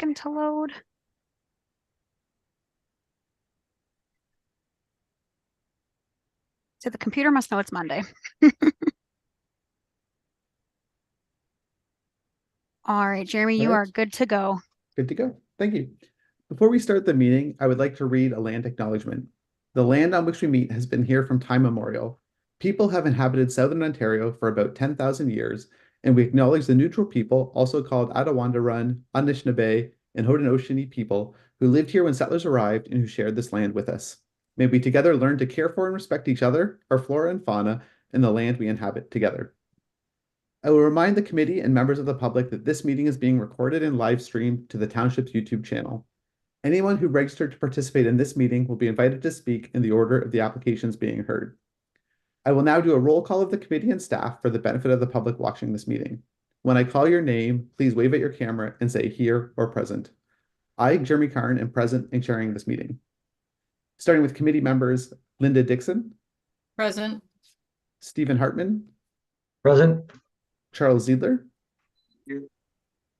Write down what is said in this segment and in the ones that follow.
second to load. So the computer must know it's Monday. All right, Jeremy, All you are right, good to go. good to go. Thank you. Before we start the meeting, I would like to read a land acknowledgement. The land on which we meet has been here from time immemorial. People have inhabited southern Ontario for about 10,000 years, and we acknowledge the neutral people, also called Attawandarun, Anishinaabe, and Haudenosaunee people, who lived here when settlers arrived and who shared this land with us. May we together learn to care for and respect each other, our flora and fauna, and the land we inhabit together. I will remind the committee and members of the public that this meeting is being recorded and live streamed to the township's YouTube channel. Anyone who registered to participate in this meeting will be invited to speak in the order of the applications being heard. I will now do a roll call of the committee and staff for the benefit of the public watching this meeting. When I call your name, please wave at your camera and say here or present. I, Jeremy Karn, am present and chairing this meeting. Starting with committee members, Linda Dixon, Present. Stephen Hartman, Present. Charles Ziedler, Here.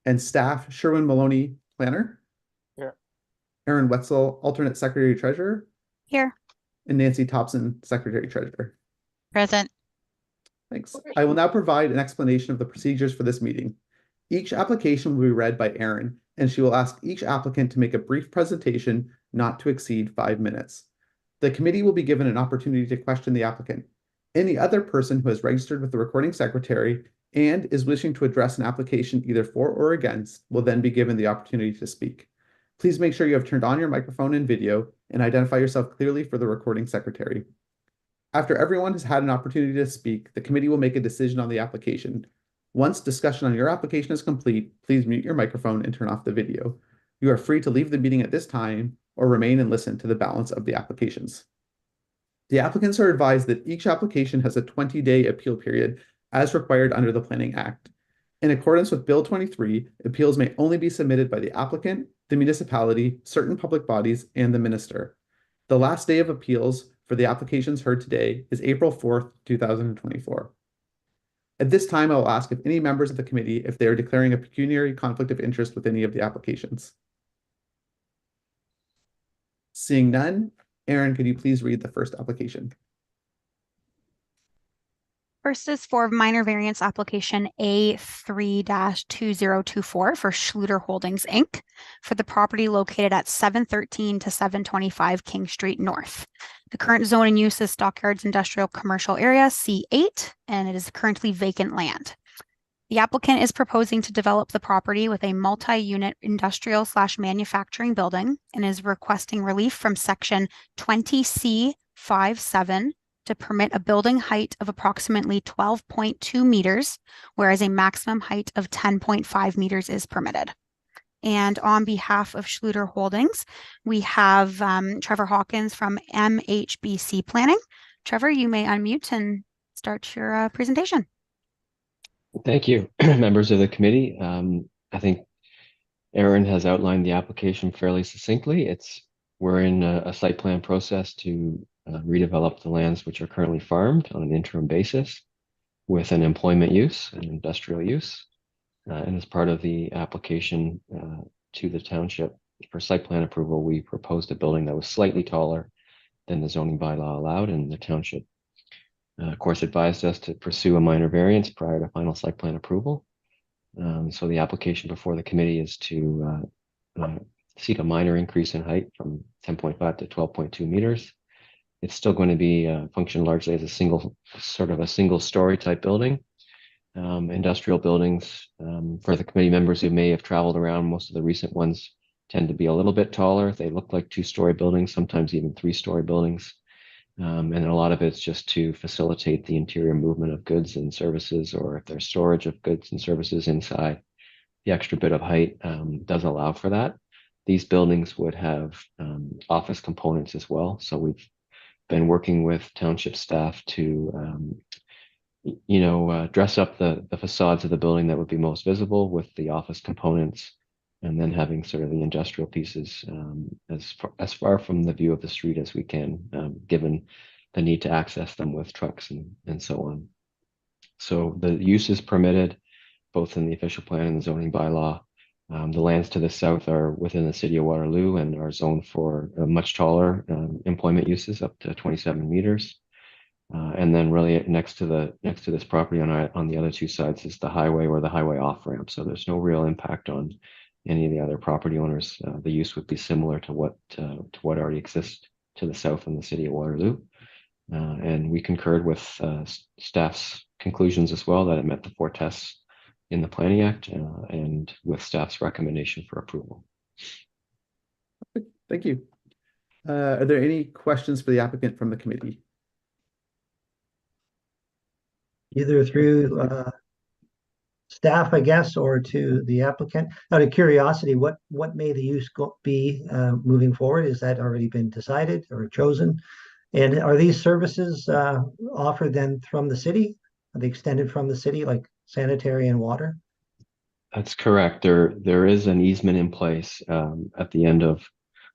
And staff Sherwin Maloney, planner. Here. Aaron Wetzel, alternate secretary treasurer. Here. And Nancy Thompson, secretary treasurer. Present. Thanks. I will now provide an explanation of the procedures for this meeting. Each application will be read by Erin, and she will ask each applicant to make a brief presentation not to exceed 5 minutes. The committee will be given an opportunity to question the applicant. Any other person who has registered with the recording secretary and is wishing to address an application either for or against will then be given the opportunity to speak. Please make sure you have turned on your microphone and video and identify yourself clearly for the recording secretary. After everyone has had an opportunity to speak, the committee will make a decision on the application. Once discussion on your application is complete, please mute your microphone and turn off the video. You are free to leave the meeting at this time or remain and listen to the balance of the applications. The applicants are advised that each application has a 20-day appeal period as required under the Planning Act. In accordance with Bill 23, appeals may only be submitted by the applicant, the municipality, certain public bodies, and the minister. The last day of appeals for the applications heard today is April 4th, 2024. At this time, I will ask if any members of the committee if they are declaring a pecuniary conflict of interest with any of the applications. Seeing none, Aaron, could you please read the first application? First is for minor variance application A3-2024 for Schluter Holdings, Inc. for the property located at 713 to 725 King Street North. The current zoning use is Stockyards Industrial Commercial Area, C8, and it is currently vacant land. The applicant is proposing to develop the property with a multi-unit industrial/manufacturing building and is requesting relief from section 20C57 to permit a building height of approximately 12.2 meters, whereas a maximum height of 10.5 meters is permitted. And on behalf of Schluter Holdings, we have Trevor Hawkins from MHBC Planning. Trevor, you may unmute and start your presentation. Thank you, members of the committee. I think Aaron has outlined the application fairly succinctly. We're in a site plan process to redevelop the lands which are currently farmed on an interim basis with an employment use, an industrial use. And as part of the application to the township for site plan approval, we proposed a building that was slightly taller than the zoning bylaw allowed, and the township of course advised us to pursue a minor variance prior to final site plan approval. So the application before the committee is to seek a minor increase in height from 10.5 to 12.2 meters. It's still going to be function largely as a single story type building. Industrial buildings, for the committee members who may have traveled around, most of the recent ones tend to be a little bit taller. They look like 2-story buildings, sometimes even 3-story buildings. And a lot of it's just to facilitate the interior movement of goods and services, or if there's storage of goods and services inside, the extra bit of height does allow for that. These buildings would have office components as well. So we've been working with township staff to dress up the facades of the building that would be most visible with the office components, and then having sort of the industrial pieces as far from the view of the street as we can, given the need to access them with trucks and so on. So the use is permitted both in the official plan and the zoning bylaw. The lands to the south are within the city of Waterloo and are zoned for much taller employment uses up to 27 meters. And then really next to this property on the other two sides is the highway or the highway off ramp. So there's no real impact on any of the other property owners. The use would be similar to what already exists to the south in the city of Waterloo. And we concurred with staff's conclusions as well that it met the 4 tests in the Planning Act and with staff's recommendation for approval. Thank you. Are there any questions for the applicant from the committee? Either through staff, I guess, or to the applicant. Out of curiosity, what may the use be moving forward? Is that already been decided or chosen? And are these services offered then from the city? Are they extended from the city, like sanitary and water? That's correct. There is an easement in place at the end of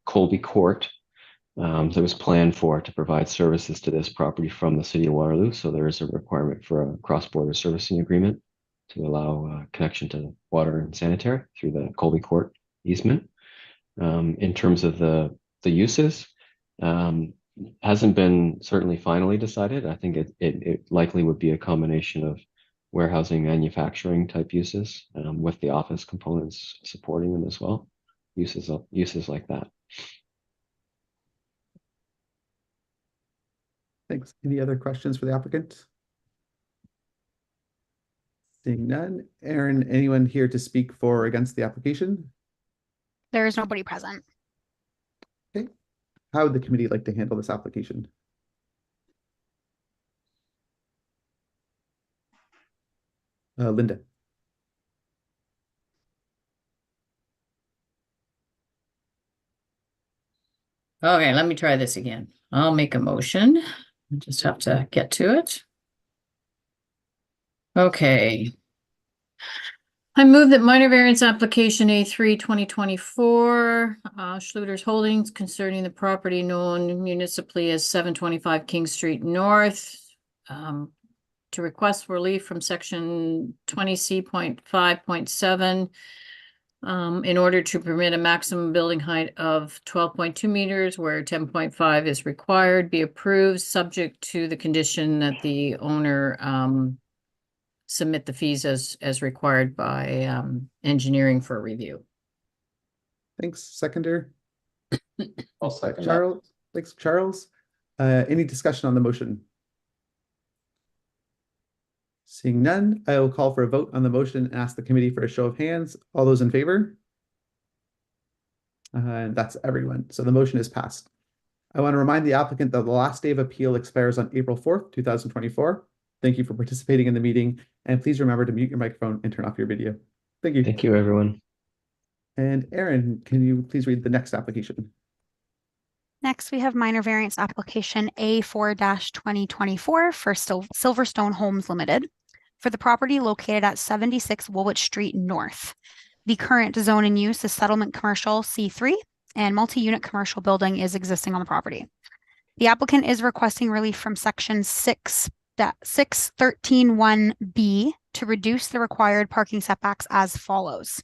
Colby Court that was planned to provide services to this property from the city of Waterloo. So there is a requirement for a cross-border servicing agreement to allow connection to water and sanitary through the Colby Court easement. In terms of the uses, hasn't been certainly finally decided. I think it likely would be a combination of warehousing, manufacturing type uses with the office components supporting them as well. Uses like that. Thanks. Any other questions for the applicant? Seeing none. Aaron, anyone here to speak for or against the application? There is nobody present. Okay. How would the committee like to handle this application? Linda. Okay, let me try this again. I'll make a motion. I just have to get to it. Okay. I move that minor variance application A3 2024, Schluter's Holdings concerning the property known municipally as 725 King Street North, to request relief from section 20C.5.7 in order to permit a maximum building height of 12.2 meters where 10.5 is required, be approved, subject to the condition that the owner submit the fees as required by engineering for review. Thanks. Seconder. I'll second Charles. Thanks, Charles. Any discussion on the motion? Seeing none, I will call for a vote on the motion and ask the committee for a show of hands. All those in favor? And that's everyone. So the motion is passed. I want to remind the applicant that the last day of appeal expires on April 4th, 2024. Thank you for participating in the meeting, and please remember to mute your microphone and turn off your video. Thank you. Thank you, everyone. And Aaron, can you please read the next application? Next, we have minor variance application A4-2024 for Silverstone Homes Limited for the property located at 76 Woolwich Street North. The current zone in use is settlement commercial C3, and multi-unit commercial building is existing on the property. The applicant is requesting relief from section 613(1)B to reduce the required parking setbacks as follows.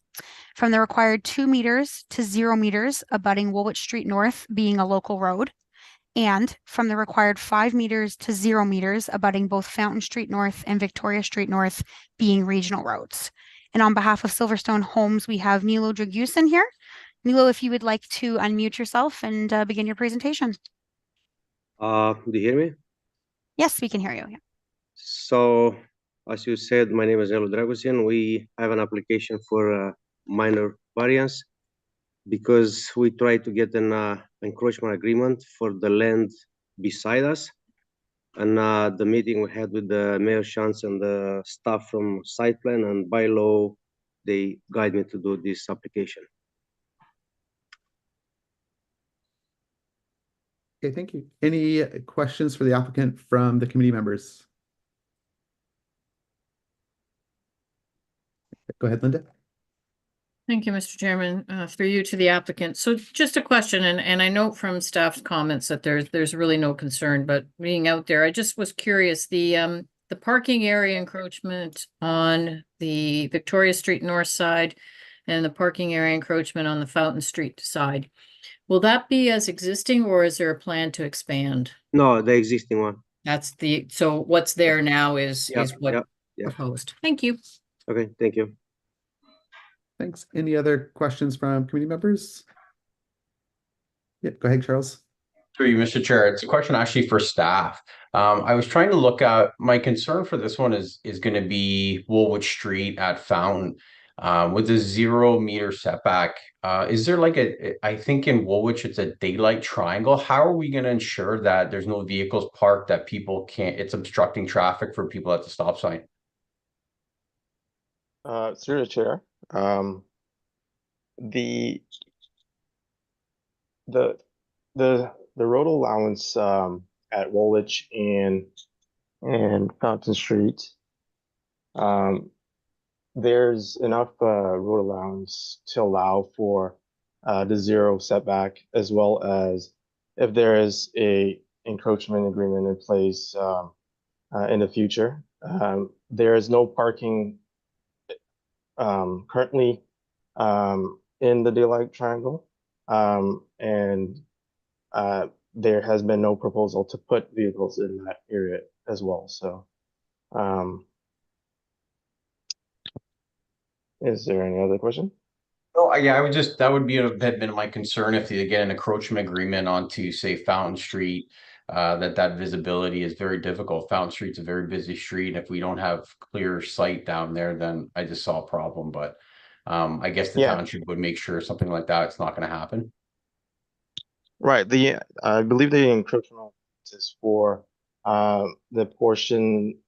From the required 2 meters to 0 meters abutting Woolwich Street North being a local road, and from the required 5 meters to 0 meters abutting both Fountain Street North and Victoria Street North being regional roads. And on behalf of Silverstone Homes, we have Nilo Dragusin here. Nilo, if you would like to unmute yourself and begin your presentation. Do you hear me? Yes, we can hear you. Yeah. So, as you said, my name is Nilo Dragusin. We have an application for minor variance because we try to get an encroachment agreement for the land beside us. And the meeting we had with the mayor chance and the staff from site plan and bylaw, they guide me to do this application. Okay, thank you. Any questions for the applicant from the committee members? Go ahead, Linda. Thank you, Mr. Chairman. Through you to the applicant. So just a question, and I note from staff's comments that there's really no concern, but being out there, I just was curious, the parking area encroachment on the Victoria Street North side, and the parking area encroachment on the Fountain Street side. Will that be as existing, or is there a plan to expand? No, the existing one. So what's there now is Yep, what yep, yep. proposed. Thank you. Okay, thank you. Thanks. Any other questions from committee members? Yep, go ahead, Charles. Through you, Mr. Chair. It's a question actually for staff. I was trying to look at, my concern for this one is going to be Woolwich Street at Fountain with the 0 meter setback. Is there like I think in Woolwich it's a daylight triangle. How are we going to ensure that there's no vehicles parked, that people can't, it's obstructing traffic for people at the stop sign? Through the chair, the road allowance at Woolwich and Fountain Street, there's enough road allowance to allow for the 0 setback, as well as if there is a encroachment agreement in place in the future. There is no parking currently in the daylight triangle, and there has been no proposal to put vehicles in that area as well. So, is there any other question? Oh, yeah, I would just, that would be had been my concern if they get an encroachment agreement onto, say, Fountain Street, that visibility is very difficult. Fountain Street's a very busy street. If we don't have clear sight down there, then I just saw a problem. But I guess the Yeah. township would make sure something like that, it's not going to happen. Right. I believe the encroachment is for the portion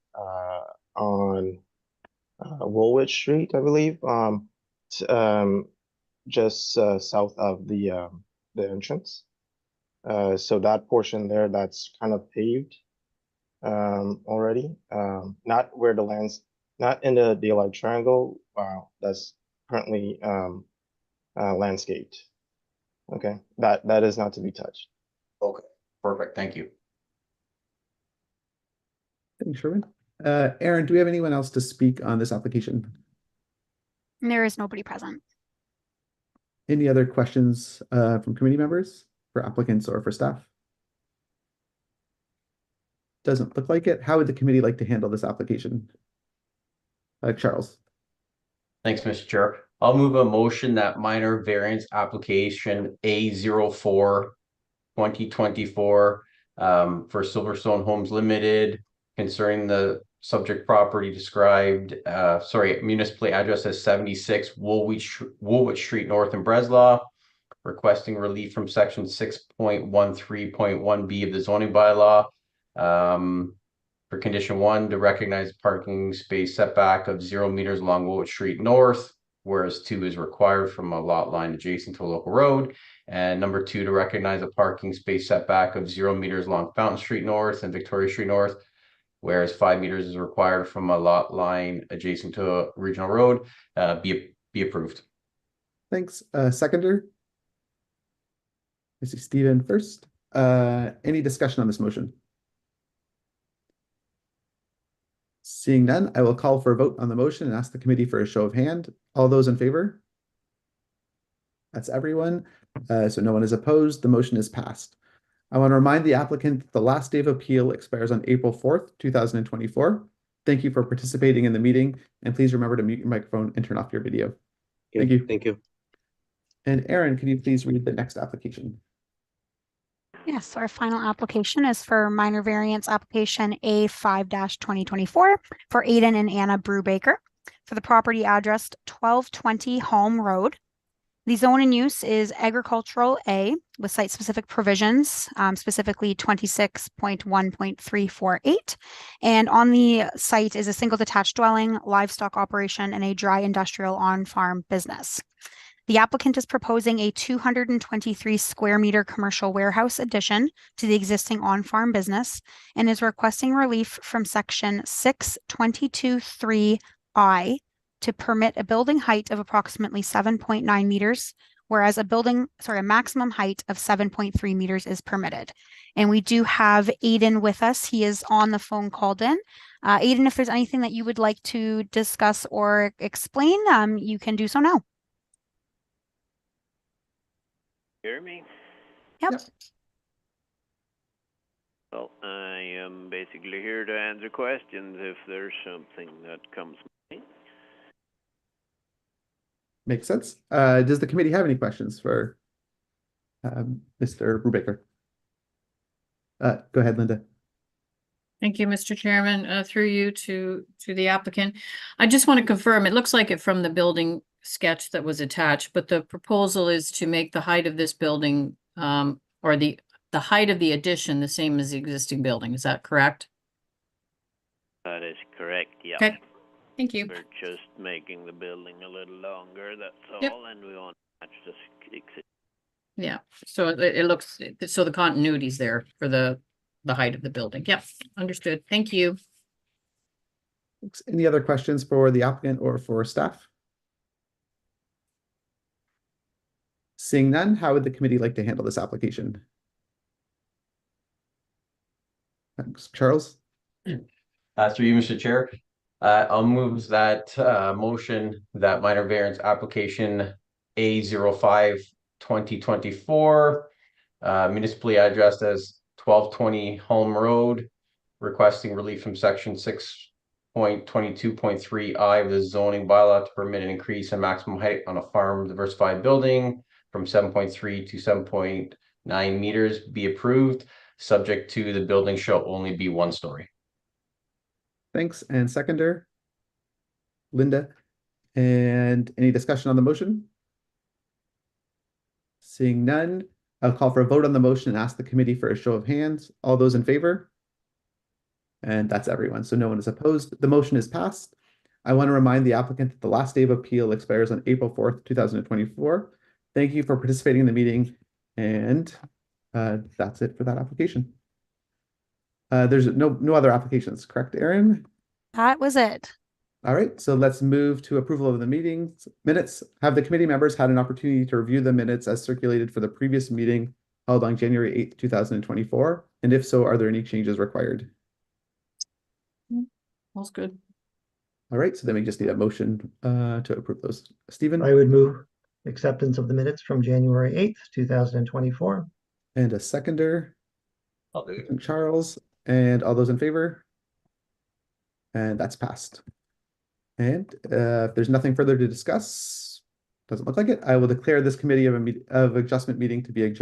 on Woolwich Street, I believe, just south of the entrance. So that portion there, that's kind of paved already. Not where not in the daylight triangle. That's currently landscaped. Okay, that is not to be touched. Okay, perfect. Thank you. Thanks, Sherman. Aaron, do we have anyone else to speak on this application? There is nobody present. Any other questions from committee members for applicants or for staff? Doesn't look like it. How would the committee like to handle this application? Charles. Thanks, Mr. Chair. I'll move a motion that minor variance application A04 2024 for Silverstone Homes Limited concerning the subject property described, municipal address as 76 Woolwich Street North in Breslau, requesting relief from section 6.13.1B of the zoning bylaw. For condition 1, to recognize parking space setback of 0 meters along Woolwich Street North, whereas 2 is required from a lot line adjacent to a local road. And number 2, to recognize a parking space setback of 0 meters along Fountain Street North and Victoria Street North, whereas 5 meters is required from a lot line adjacent to a regional road. Be approved. Thanks. Seconder? I see Stephen first. Any discussion on this motion? Seeing none, I will call for a vote on the motion and ask the committee for a show of hand. All those in favor? That's everyone. So no one is opposed. The motion is passed. I want to remind the applicant that the last day of appeal expires on April 4th, 2024. Thank you for participating in the meeting, and please remember to mute your microphone and turn off your video. Thank you. Thank you. And Aaron, can you please read the next application? Yes, so our final application is for minor variance application A5-2024 for Aidan and Anna Brubaker for the property addressed 1220 Holm Road. The zone and use is agricultural A with site-specific provisions, specifically 26.1.348. And on the site is a single detached dwelling, livestock operation, and a dry industrial on-farm business. The applicant is proposing a 223 square meter commercial warehouse addition to the existing on-farm business and is requesting relief from section 622(3)(I) to permit a building height of approximately 7.9 meters, whereas a maximum height of 7.3 meters is permitted. And we do have Aidan with us. He is on the phone called in. Aidan, if there's anything that you would like to discuss or explain, you can do so now. Hear me? Yep. Yep. Well, I am basically here to answer questions if there's something that comes my way. Makes sense. Does the committee have any questions for Mr. Brubaker? Go ahead, Linda. Thank you, Mr. Chairman. Through you to the applicant. I just want to confirm, it looks like it from the building sketch that was attached, but the proposal is to make the height of this building, or the height of the addition the same as the existing building. Is that correct? That is correct, yeah. Okay, thank you. We're just making the building a little longer, that's Yep. all, and we want to match the existing. Yeah, so it looks, so the continuity's there for the height of the building. Yep, understood. Thank you. Any other questions for the applicant or for staff? Seeing none, how would the committee like to handle this application? Thanks. Charles? Through you, Mr. Chair, I'll move that motion that minor variance application A05-2024, municipally addressed as 1220 Holm Road, requesting relief from section 6.22.3I of the zoning bylaw to permit an increase in maximum height on a farm diversified building from 7.3 to 7.9 meters be approved, subject to the building shall only be 1 story. Thanks. And seconder? Linda? And any discussion on the motion? Seeing none, I'll call for a vote on the motion and ask the committee for a show of hands. All those in favor? And that's everyone, so no one is opposed. The motion is passed. I want to remind the applicant that the last day of appeal expires on April 4th, 2024. Thank you for participating in the meeting, and that's it for that application. There's no other applications, correct, Erin? That was it. All right, so let's move to approval of the meeting minutes. Have the committee members had an opportunity to review the minutes as circulated for the previous meeting held on January 8th, 2024? And if so, are there any changes required? All's good. All right, so then we just need a motion to approve those. Stephen? I would move acceptance of the minutes from January 8th, 2024. And a seconder. I'll do it. Charles, and all those in favor? And that's passed. And if there's nothing further to discuss, doesn't look like it, I will declare this committee of adjustment meeting to be adjourned.